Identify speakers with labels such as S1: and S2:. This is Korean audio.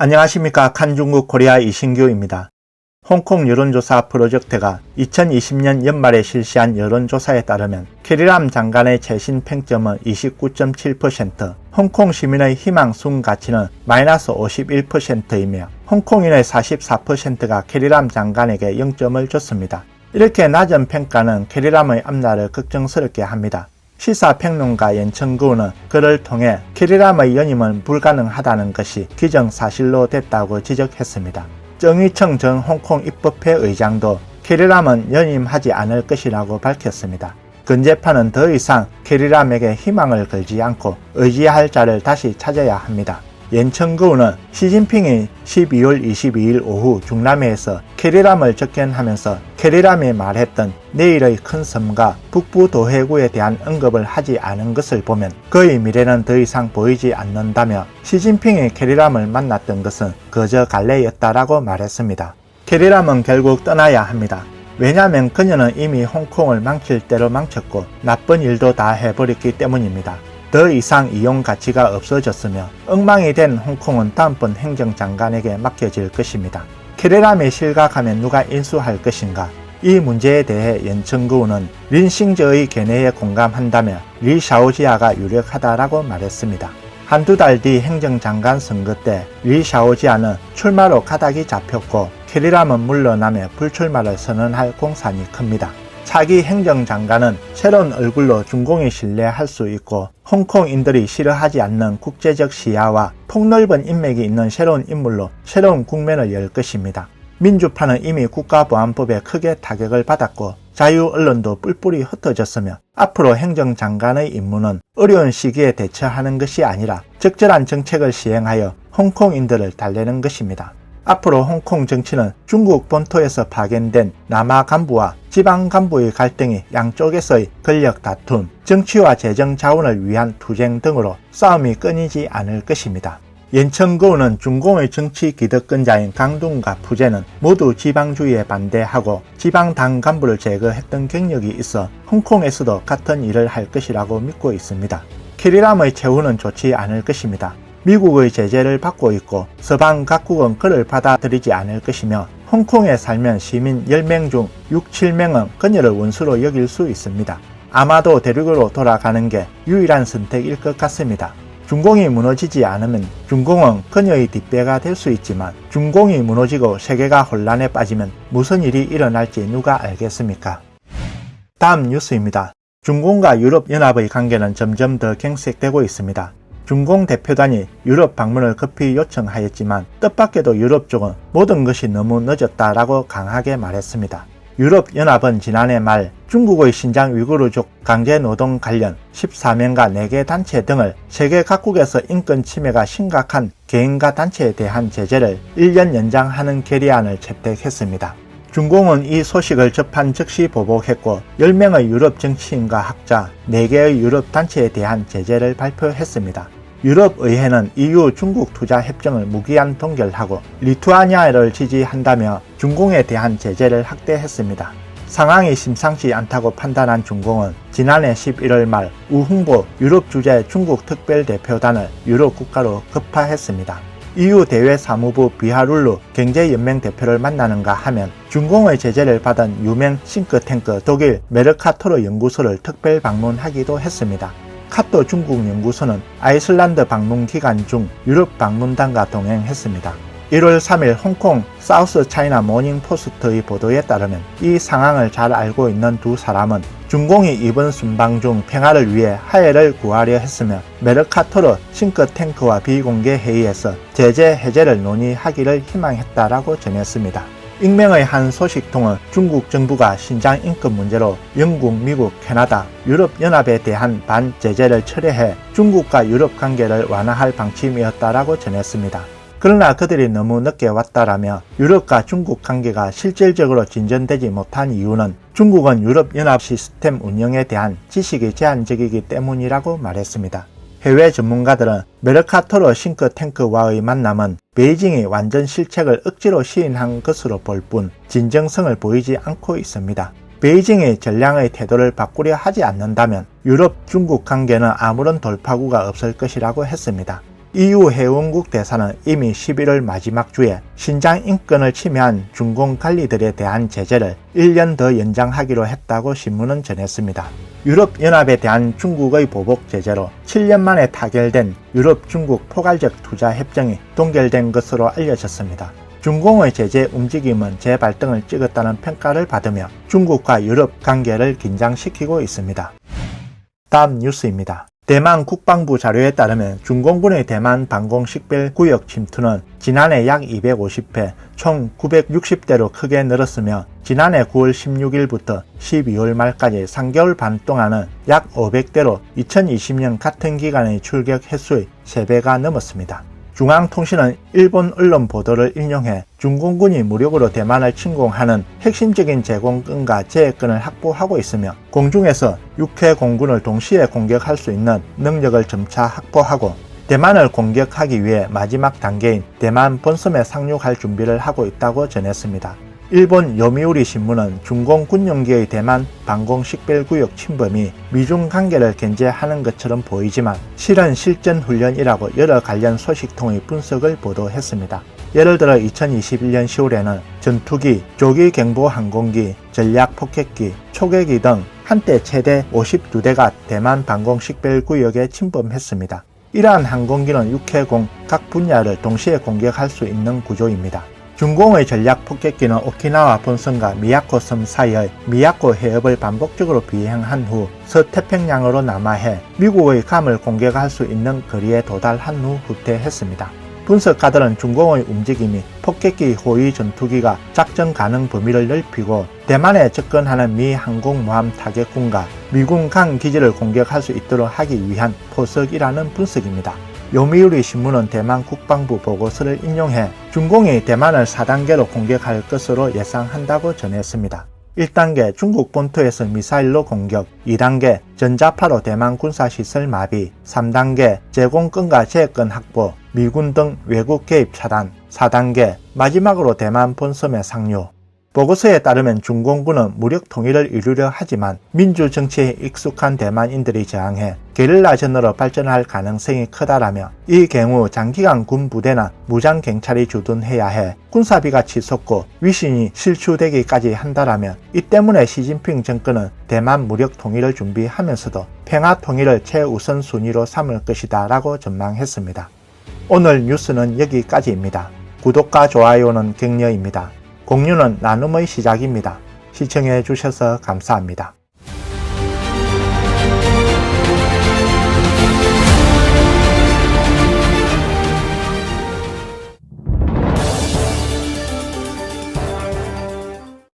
S1: 안녕하십니까. 칸중국 코리아 이신규입니다. 홍콩 여론조사 프로젝트가 2020년 연말에 실시한 여론조사에 따르면 캐리람 장관의 최신 팽점은 29.7%, 홍콩 시민의 희망 순 가치는 마이너스 51%이며 홍콩인의 44%가 캐리람 장관에게 0점을 줬습니다. 이렇게 낮은 평가는 캐리람의 앞날을 걱정스럽게 합니다. 시사평론가 연천구는 글을 통해 캐리람의 연임은 불가능하다는 것이 기정사실로 됐다고 지적했습니다. 정의청 전 홍콩 입법회 의장도 캐리람은 연임하지 않을 것이라고 밝혔습니다. 근재파는 더 이상 캐리람에게 희망을 걸지 않고 의지할 자를 다시 찾아야 합니다. 연천구는 시진핑이 12월 22일 오후 중남해에서 캐리람을 접견하면서 캐리람이 말했던 내일의 큰 섬과 북부 도해구에 대한 언급을 하지 않은 것을 보면 그의 미래는 더 이상 보이지 않는다며 시진핑이 캐리람을 만났던 것은 그저 갈래였다라고 말했습니다. 캐리람은 결국 떠나야 합니다. 왜냐하면 그녀는 이미 홍콩을 망칠 대로 망쳤고 나쁜 일도 다 해버렸기 때문입니다. 더 이상 이용 가치가 없어졌으며 엉망이 된 홍콩은 다음번 행정장관에게 맡겨질 것입니다. 캐리람이 실각하면 누가 인수할 것인가? 이 문제에 대해 연천구는 린싱저의 견해에 공감한다며 리 샤오지아가 유력하다라고 말했습니다. 한두 달 뒤 행정장관 선거 때 리 샤오지아는 출마로 가닥이 잡혔고 캐리람은 물러나며 불출마를 선언할 공산이 큽니다. 차기 행정장관은 새로운 얼굴로 중공이 신뢰할 수 있고 홍콩인들이 싫어하지 않는 국제적 시야와 폭넓은 인맥이 있는 새로운 인물로 새로운 국면을 열 것입니다. 민주파는 이미 국가보안법에 크게 타격을 받았고 자유언론도 뿔뿔이 흩어졌으며 앞으로 행정장관의 임무는 어려운 시기에 대처하는 것이 아니라 적절한 정책을 시행하여 홍콩인들을 달래는 것입니다. 앞으로 홍콩 정치는 중국 본토에서 파견된 남하 간부와 지방 간부의 갈등이 양쪽에서의 권력 다툼, 정치와 재정 자원을 위한 투쟁 등으로 싸움이 끊이지 않을 것입니다. 연천구는 중공의 정치 기득권자인 강둥과 푸제는 모두 지방주의에 반대하고 지방당 간부를 제거했던 경력이 있어 홍콩에서도 같은 일을 할 것이라고 믿고 있습니다. 캐리람의 최후는 좋지 않을 것입니다. 미국의 제재를 받고 있고 서방 각국은 그를 받아들이지 않을 것이며 홍콩에 살면 시민 10명 중 6, 7명은 그녀를 원수로 여길 수 있습니다. 아마도 대륙으로 돌아가는 게 유일한 선택일 것 같습니다. 중공이 무너지지 않으면 중공은 그녀의 뒷배가 될 수 있지만 중공이 무너지고 세계가 혼란에 빠지면 무슨 일이 일어날지 누가 알겠습니까? 다음 뉴스입니다. 중공과 유럽연합의 관계는 점점 더 경색되고 있습니다. 중공 대표단이 유럽 방문을 급히 요청하였지만 뜻밖에도 유럽 쪽은 모든 것이 너무 늦었다라고 강하게 말했습니다. 유럽연합은 지난해 말 중국의 신장 위구르족 강제노동 관련 14명과 4개 단체 등을 세계 각국에서 인권 침해가 심각한 개인과 단체에 대한 제재를 1년 연장하는 결의안을 채택했습니다. 중공은 이 소식을 접한 즉시 보복했고 10명의 유럽 정치인과 학자, 4개의 유럽 단체에 대한 제재를 발표했습니다. 유럽의회는 EU 중국 투자 협정을 무기한 동결하고 리투아니아를 지지한다며 중공에 대한 제재를 확대했습니다. 상황이 심상치 않다고 판단한 중공은 지난해 11월 말 우흥보 유럽 주재 중국 특별대표단을 유럽 국가로 급파했습니다. EU 대외사무부 비하룰루 경제연맹 대표를 만나는가 하면 중공의 제재를 받은 유명 싱크탱크 독일 메르카토르 연구소를 특별 방문하기도 했습니다. 카토 중국 연구소는 아이슬란드 방문 기간 중 유럽 방문단과 동행했습니다. 1월 3일 홍콩 사우스 차이나 모닝 포스트의 보도에 따르면 이 상황을 잘 알고 있는 두 사람은 중공이 이번 순방 중 평화를 위해 하해를 구하려 했으며 메르카토르 싱크탱크와 비공개 회의에서 제재 해제를 논의하기를 희망했다라고 전했습니다. 익명의 한 소식통은 중국 정부가 신장 인권 문제로 영국, 미국, 캐나다, 유럽연합에 대한 반제재를 철회해 중국과 유럽 관계를 완화할 방침이었다라고 전했습니다. 그러나 그들이 너무 늦게 왔다라며 유럽과 중국 관계가 실질적으로 진전되지 못한 이유는 중국은 유럽연합 시스템 운영에 대한 지식이 제한적이기 때문이라고 말했습니다. 해외 전문가들은 메르카토르 싱크탱크와의 만남은 베이징이 완전 실책을 억지로 시인한 것으로 볼 뿐 진정성을 보이지 않고 있습니다. 베이징이 전량의 태도를 바꾸려 하지 않는다면 유럽-중국 관계는 아무런 돌파구가 없을 것이라고 했습니다. EU 회원국 대사는 이미 11월 마지막 주에 신장 인권을 침해한 중공 관리들에 대한 제재를 1년 더 연장하기로 했다고 신문은 전했습니다. 유럽연합에 대한 중국의 보복 제재로 7년 만에 타결된 유럽-중국 포괄적 투자 협정이 동결된 것으로 알려졌습니다. 중공의 제재 움직임은 재발등을 찍었다는 평가를 받으며 중국과 유럽 관계를 긴장시키고 있습니다. 다음 뉴스입니다. 대만 국방부 자료에 따르면 중공군의 대만 방공식별구역 침투는 지난해 약 250회, 총 960대로 크게 늘었으며 지난해 9월 16일부터 12월 말까지 3개월 반 동안은 약 500대로 2020년 같은 기간의 출격 횟수의 3배가 넘었습니다. 중앙통신은 일본 언론 보도를 인용해 중공군이 무력으로 대만을 침공하는 핵심적인 제공권과 제해권을 확보하고 있으며 공중에서 6회 공군을 동시에 공격할 수 있는 능력을 점차 확보하고 대만을 공격하기 위해 마지막 단계인 대만 본섬에 상륙할 준비를 하고 있다고 전했습니다. 일본 요미우리 신문은 중공 군용기의 대만 방공식별구역 침범이 미중 관계를 견제하는 것처럼 보이지만 실은 실전훈련이라고 여러 관련 소식통의 분석을 보도했습니다. 예를 들어 2021년 10월에는 전투기, 조기경보 항공기, 전략포켓기, 초계기 등 한때 최대 52대가 대만 방공식별구역에 침범했습니다. 이러한 항공기는 육해공 각 분야를 동시에 공격할 수 있는 구조입니다. 중공의 전략 폭격기는 오키나와 본섬과 미야코 섬 사이의 미야코 해협을 반복적으로 비행한 후 서태평양으로 남하해 미국의 감을 공격할 수 있는 거리에 도달한 후 후퇴했습니다. 분석가들은 중공의 움직임이 폭격기 호위 전투기가 작전 가능 범위를 넓히고 대만에 접근하는 미 항공모함 타격군과 미군 강 기지를 공격할 수 있도록 하기 위한 포석이라는 분석입니다. 요미우리 신문은 대만 국방부 보고서를 인용해 중공이 대만을 4단계로 공격할 것으로 예상한다고 전했습니다. 1단계 중국 본토에서 미사일로 공격, 2단계 전자파로 대만 군사시설 마비, 3단계 제공권과 제해권 확보, 미군 등 외국 개입 차단, 4단계 마지막으로 대만 본섬에 상륙. 보고서에 따르면 중공군은 무력 통일을 이루려 하지만 민주 정치에 익숙한 대만인들이 저항해 게릴라전으로 발전할 가능성이 크다라며 이 경우 장기간 군 부대나 무장 경찰이 주둔해야 해 군사비가 치솟고 위신이 실추되기까지 한다라며 이 때문에 시진핑 정권은 대만 무력 통일을 준비하면서도 평화 통일을 최우선 순위로 삼을 것이다 라고 전망했습니다. 오늘 뉴스는 여기까지입니다. 구독과 좋아요는 격려입니다. 공유는 나눔의 시작입니다. 시청해 주셔서 감사합니다.